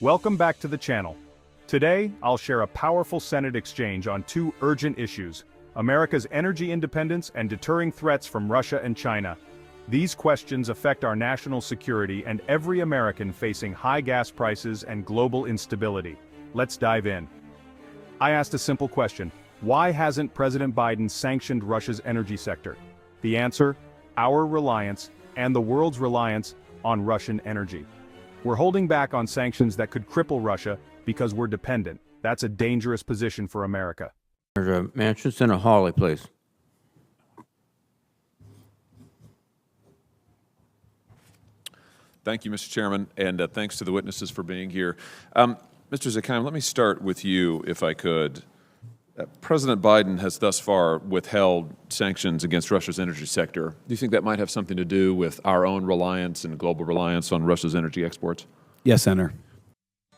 Welcome back to the channel. Today, I'll share a powerful Senate exchange on two urgent issues: America's energy independence and deterring threats from Russia and China. These questions affect our national security and every American facing high gas prices and global instability. Let's dive in. I asked a simple question: why hasn't President Biden sanctioned Russia's energy sector? The answer: our reliance, and the world's reliance, on Russian energy. We're holding back on sanctions that could cripple Russia because we're dependent. That's a dangerous position for America. Senator Manchin, Senator Hawley, please. Thank you, Mr. Chairman, and thanks to the witnesses for being here. Mr. Zakheim, let me start with you, if I could. President Biden has thus far withheld sanctions against Russia's energy sector. Do you think that might have something to do with our own reliance and global reliance on Russia's energy exports? Yes, Senator.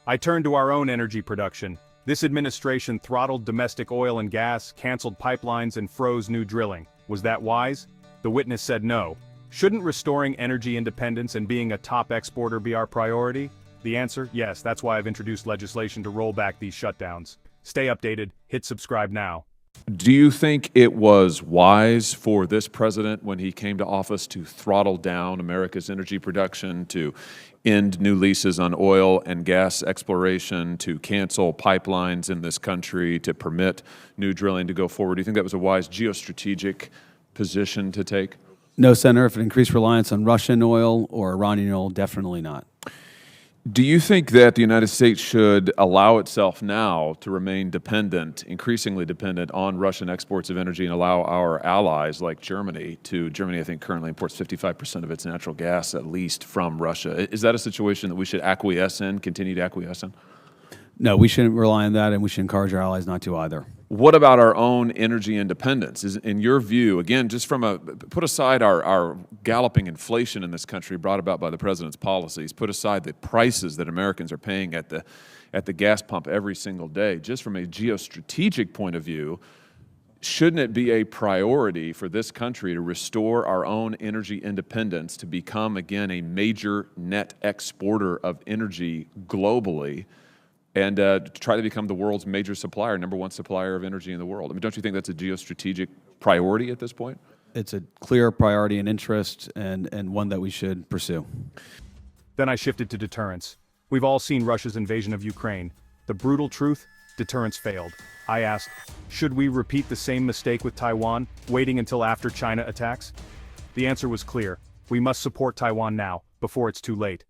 I turn to our own energy production. This administration throttled domestic oil and gas, canceled pipelines, and froze new drilling. Was that wise? The witness said no. Shouldn't restoring energy independence and being a top exporter be our priority? The answer: yes, that's why I've introduced legislation to roll back these shutdowns. Stay updated, hit subscribe now. Do you think it was wise for this president, when he came to office, to throttle down America's energy production, to end new leases on oil and gas exploration, to cancel pipelines in this country, to permit new drilling to go forward? Do you think that was a wise geostrategic position to take? No, Senator. If it increased reliance on Russian oil or Iranian oil, definitely not. Do you think that the United States should allow itself now to remain dependent, increasingly dependent, on Russian exports of energy, and allow our allies like Germany I think currently imports 55% of its natural gas, at least, from Russia? Is that a situation that we should acquiesce in, continue to acquiesce in? No, we shouldn't rely on that, and we should encourage our allies not to either. What about our own energy independence? Is, in your view, again, just put aside our galloping inflation in this country brought about by the president's policies, put aside the prices that Americans are paying at the gas pump every single day, just from a geostrategic point of view, shouldn't it be a priority for this country to restore our own energy independence, to become, again, a major net exporter of energy globally, and to try to become the world's major supplier, #1 supplier of energy in the world? I mean, don't you think that's a geostrategic priority at this point? It's a clear priority and interest, and one that we should pursue. Then I shifted to deterrence. We've all seen Russia's invasion of Ukraine. The brutal truth: deterrence failed. I asked, should we repeat the same mistake with Taiwan, waiting until after China attacks? The answer was clear: we must support Taiwan now, before it's too late.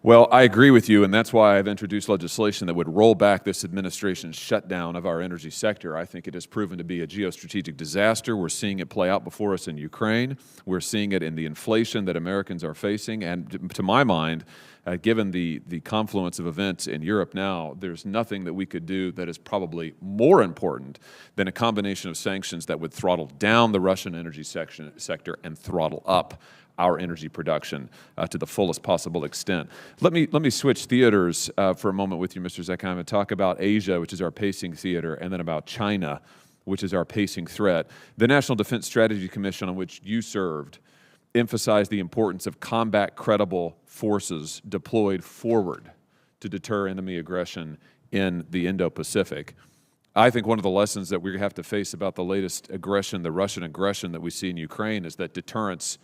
Well, I agree with you, and that's why I've introduced legislation that would roll back this administration's shutdown of our energy sector. I think it has proven to be a geostrategic disaster. We're seeing it play out before us in Ukraine. We're seeing it in the inflation that Americans are facing. And to my mind, given the confluence of events in Europe now, there's nothing that we could do that is probably more important than a combination of sanctions that would throttle down the Russian energy sector and throttle up our energy production to the fullest possible extent. Let me switch theaters for a moment with you, Mr. Zakheim, and talk about Asia, which is our pacing theater, and then about China, which is our pacing threat. The National Defense Strategy Commission, on which you served, emphasized the importance of combat-credible forces deployed forward to deter enemy aggression in the Indo-Pacific. I think one of the lessons that we have to face about the latest aggression, the Russian aggression that we see in Ukraine, is that deterrence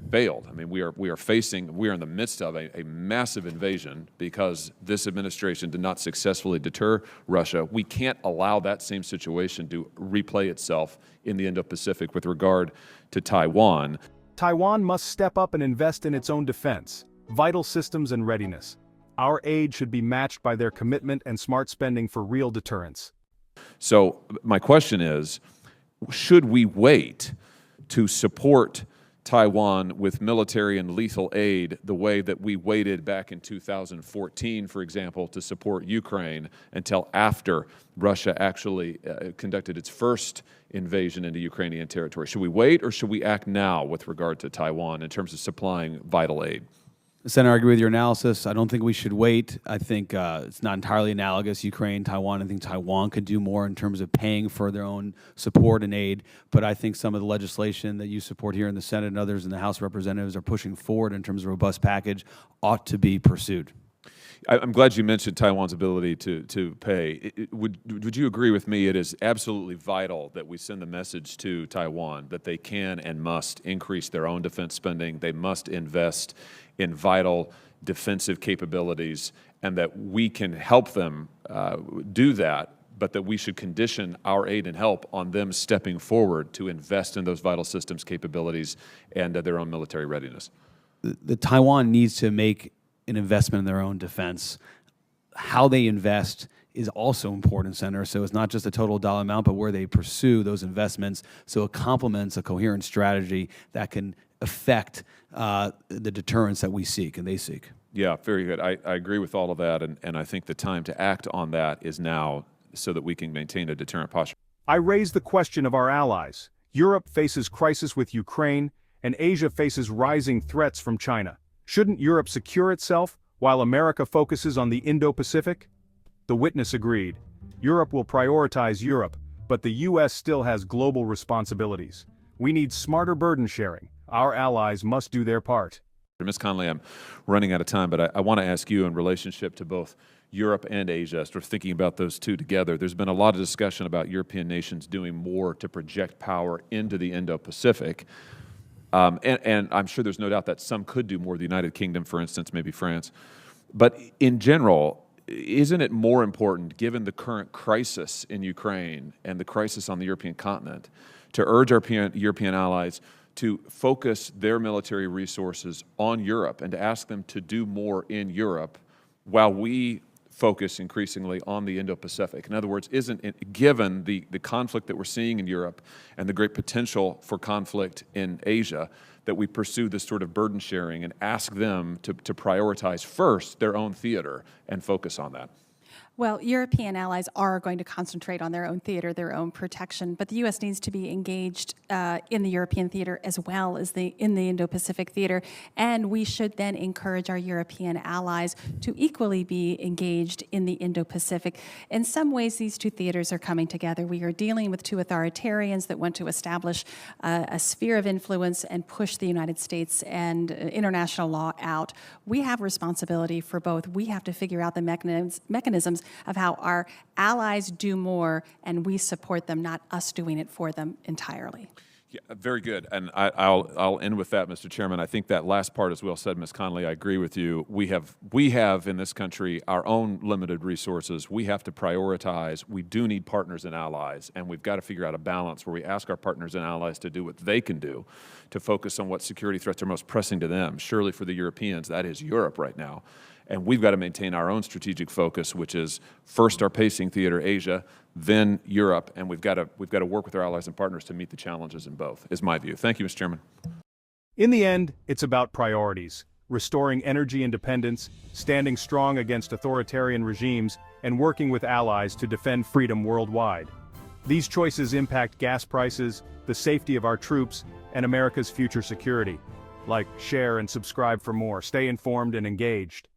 failed. I mean, we are in the midst of a massive invasion because this administration did not successfully deter Russia. We can't allow that same situation to replay itself in the Indo-Pacific with regard to Taiwan. Taiwan must step up and invest in its own defense, vital systems, and readiness. Our aid should be matched by their commitment and smart spending for real deterrence. So my question is, should we wait to support Taiwan with military and lethal aid the way that we waited back in 2014, for example, to support Ukraine until after Russia actually conducted its first invasion into Ukrainian territory? Should we wait, or should we act now with regard to Taiwan in terms of supplying vital aid? Senator, I agree with your analysis. I don't think we should wait. I think it's not entirely analogous, Ukraine, Taiwan. I think Taiwan could do more in terms of paying for their own support and aid. But I think some of the legislation that you support here in the Senate and others in the House of Representatives are pushing forward in terms of a robust package ought to be pursued. I'm glad you mentioned Taiwan's ability to pay. Would you agree with me? It is absolutely vital that we send the message to Taiwan that they can and must increase their own defense spending. They must invest in vital defensive capabilities, and that we can help them do that, but that we should condition our aid and help on them stepping forward to invest in those vital systems capabilities and their own military readiness. The Taiwan needs to make an investment in their own defense. How they invest is also important, Senator. So it's not just a total dollar amount, but where they pursue those investments. So it complements a coherent strategy that can affect the deterrence that we seek and they seek. Yeah, very good. I agree with all of that, and I think the time to act on that is now so that we can maintain a deterrent posture. I raise the question of our allies. Europe faces crisis with Ukraine, and Asia faces rising threats from China. Shouldn't Europe secure itself while America focuses on the Indo-Pacific? The witness agreed. Europe will prioritize Europe, but the U.S. still has global responsibilities. We need smarter burden sharing. Our allies must do their part. Ms. Conley, I'm running out of time, but I want to ask you in relationship to both Europe and Asia, sort of thinking about those two together. There's been a lot of discussion about European nations doing more to project power into the Indo-Pacific. And I'm sure there's no doubt that some could do more, the United Kingdom, for instance, maybe France. But in general, isn't it more important, given the current crisis in Ukraine and the crisis on the European continent, to urge our European allies to focus their military resources on Europe and to ask them to do more in Europe while we focus increasingly on the Indo-Pacific? In other words, isn't it, given the conflict that we're seeing in Europe and the great potential for conflict in Asia, that we pursue this sort of burden sharing and ask them to prioritize first their own theater and focus on that? Well, European allies are going to concentrate on their own theater, their own protection, but the U.S. needs to be engaged in the European theater as well as in the Indo-Pacific theater, and we should then encourage our European allies to equally be engaged in the Indo-Pacific. In some ways, these two theaters are coming together. We are dealing with two authoritarians that want to establish a sphere of influence and push the United States and international law out. We have responsibility for both. We have to figure out the mechanisms of how our allies do more and we support them, not us doing it for them entirely. Yeah, very good. And I'll end with that, Mr. Chairman. I think that last part is well said, Ms. Conley. I agree with you. We have in this country our own limited resources. We have to prioritize. We do need partners and allies, and we've got to figure out a balance where we ask our partners and allies to do what they can do to focus on what security threats are most pressing to them. Surely for the Europeans, that is Europe right now. And we've got to maintain our own strategic focus, which is first our pacing theater, Asia, then Europe, and we've got to work with our allies and partners to meet the challenges in both, is my view. Thank you, Mr. Chairman. In the end, it's about priorities, restoring energy independence, standing strong against authoritarian regimes, and working with allies to defend freedom worldwide. These choices impact gas prices, the safety of our troops, and America's future security. Like, share, and subscribe for more. Stay informed and engaged.